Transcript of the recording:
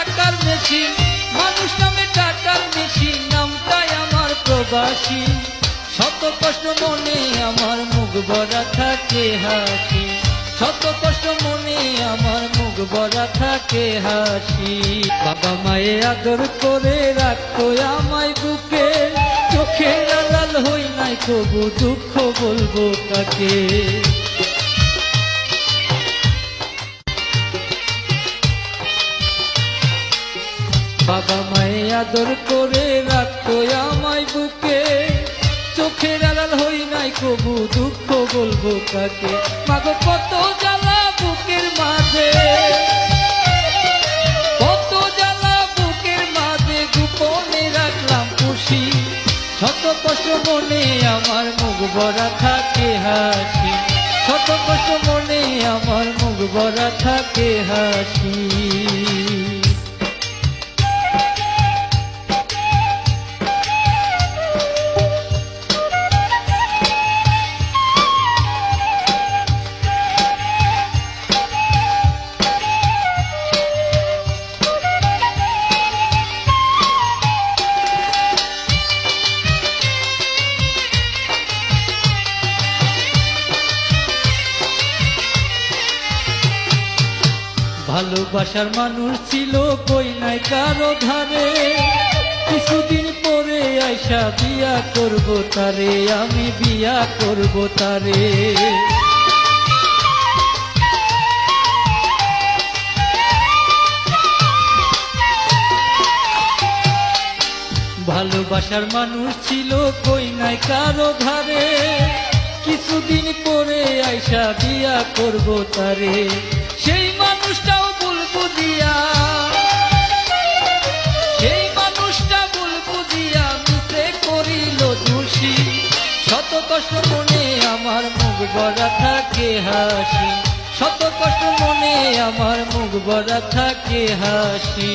টাকার মেশিন, মানুষ নামে টাকার মেশিন, নামটাই আমার প্রবাসী। শত কষ্ট মনে আমার মুখ ভরা থাকে হাসি, শত কষ্ট মনে আমার মুখ ভরা থাকে হাসি। বাবা মায়ে আদর করে রাখতো আমায় বুকে, চোখের আড়াল হই নাই তবু দুঃখ বলবো কাকে। বাবা মায়ে আদর করে রাখতো আমায় বুকে, চোখের আড়াল হই নাই কবু দুঃখ বলবো কাকে। মাগো কত জ্বালা বুকের মাঝে, কত জ্বালা বুকের মাঝে গোপনে রাখলাম খুশি। শত কষ্ট মনে আমার মুখ ভরা থাকে হাসি, শত কষ্ট মনে আমার মুখ ভরা থাকে হাসি। ভালোবাসার মানুষ ছিল কই নাই কারো ধারে, কিছুদিন পরে আইসা বিয়া করব তারে, আমি বিয়া করব তারে। ভালোবাসার মানুষ ছিল কই নাই কারো ধারে, কিছুদিন পরে আইসা বিয়া করব তারে। সেই মানুষটাও ভুল বুঝিয়া, সেই মানুষটা ভুল বুঝিয়া মিছে করিল দোষী। শত কষ্ট মনে আমার মুখ ভরা থাকে হাসি, শত কষ্ট মনে আমার মুখ ভরা থাকে হাসি।